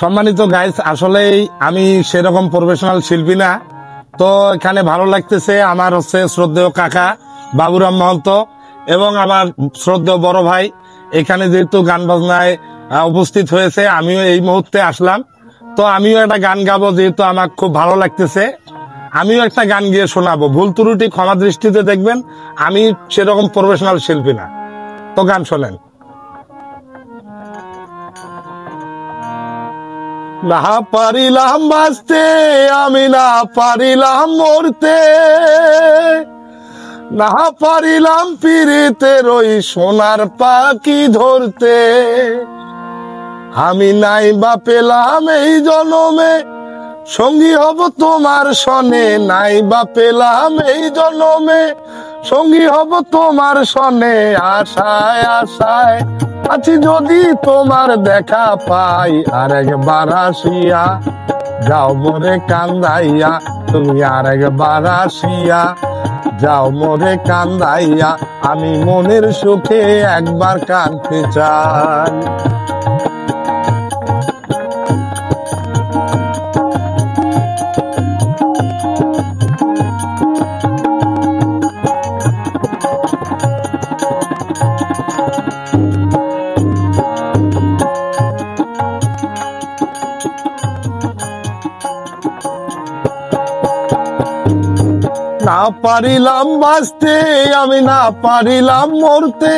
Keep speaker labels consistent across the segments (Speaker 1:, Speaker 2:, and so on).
Speaker 1: সম্মানিত গাইস, আসলেই আমি সেরকম প্রফেশনাল শিল্পী না। তো এখানে ভালো লাগতেছে। আমার শ্রদ্ধেয় কাকা বাবুরাম মহন্ত এবং আমার শ্রদ্ধেয় বড় ভাই এখানে যেহেতু গান বাজনায় উপস্থিত হয়েছে, আমিও এই মুহূর্তে আসলাম। তো আমিও একটা গান গাবো, যেহেতু আমার খুব ভালো লাগতেছে। আমিও একটা গান গিয়ে শোনাবো। ভুল ত্রুটি ক্ষমা দৃষ্টিতে দেখবেন, আমি সেরকম প্রফেশনাল শিল্পী না। তো গান শোনেন। না পারিলাম বাঁচতে, আমি না পারিলাম মরতে, না পারিলাম পিরিতের ওই সোনার পাখি ধরতে। আমি নাই বা পেলাম এই জনমে সঙ্গী হব তোমার সনে, নাই বা পেলাম এই জনমে সঙ্গী হব তোমার সনে। আশায় আশায় আছি যদি তোমার দেখা পাই, আর একবার আসিয়া যাও মোরে কান্দাইয়া, তুমি আর একবার আসিয়া যাও মোরে কান্দাইয়া। আমি মনের সুখে একবার কাঁদতে চাই। না পারিলাম বাঁচতে, আমি না পারিলাম মরতে,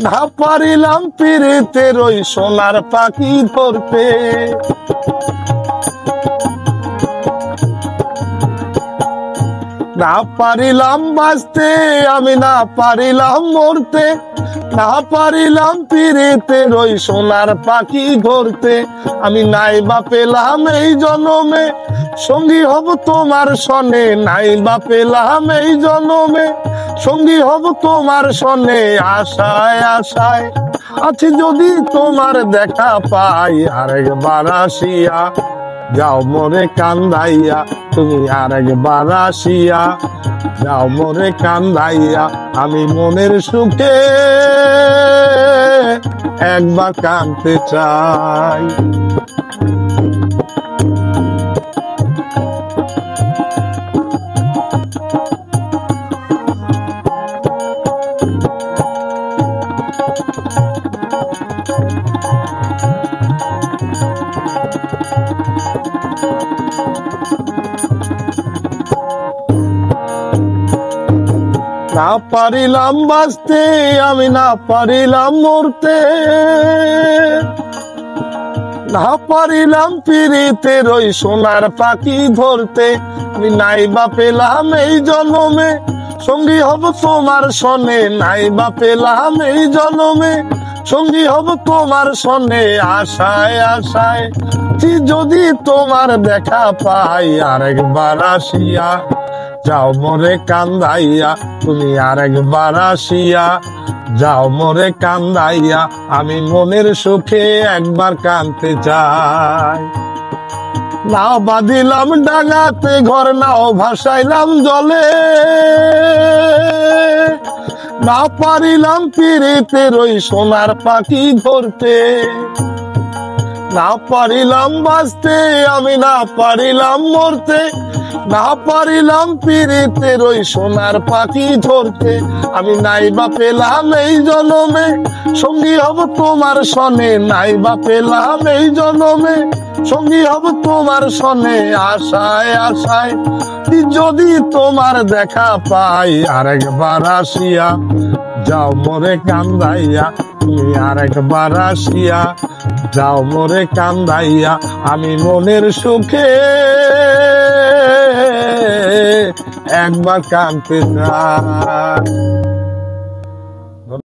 Speaker 1: না পারিলাম পিরিতের ওই সোনার পাখি ধরতে। না পারিলাম বাঁচতে, আমি না পারিলাম মরতে, না পারিলাম পিরিতের ওই সোনার পাখি ধরতে। আমি নাই বা পেলাম এই জনমে সঙ্গী হব তোমার সনে, নাই বা পেলাম এই জনমে সঙ্গী হব তোমার সনে। আশায় আশায় আছি যদি তোমার দেখা পাই, আরেকবার আসিয়া যাও মোরে কান্দাইয়া, তুমি আরেকবার আসিয়া যাও মোরে কান্দাইয়া। আমি মনের সুখে একবার কাঁদতে চাই। না পারিলাম বাঁচতে, আমি না পারিলাম মরতে, না পারিলাম পিরিতের ওই সোনার পাখি ধরতে। আমি নাই বা পেলাম এই জনমে সঙ্গী হব তোমার সনে, নাই বা পেলাম এই জনমে সঙ্গী হব তোমার সনে। আশায় আশায় যদি তোমার দেখা পাই, আরেকবার আসিয়া যাও মোরে কান্দাইয়া, তুমি আরেকবার আসিয়া যাও মোরে কান্দাইয়া। আমি মনের সুখে একবার কাঁদতে চাই। নাও বাঁধিলাম ডাঙাতে ঘর, নাও ভাসাইলাম জলে, না পারিলাম পিরিতের ওই সোনার পাখি ধরতে। না পারিলাম বাঁচতে, আমি না পারিলাম মরতে, না পারিলাম পিরিতের ওই সোনার পাখি ধরতে। আমি নাই বা পেলাম এই জনমে সঙ্গী হব তোমার সনে, নাই বা পেলাম এই জনমে সঙ্গী হব তোমার সনে। আশায় আশায় যদি তোমার দেখা পাই, আরেকবার আসিয়া যাও মোরে কান্দাইয়া, তুমি আরেকবার আসিয়া যাও মোরে কান্দাইয়া। আমি মনের সুখে একবার কাঁদতে চাই।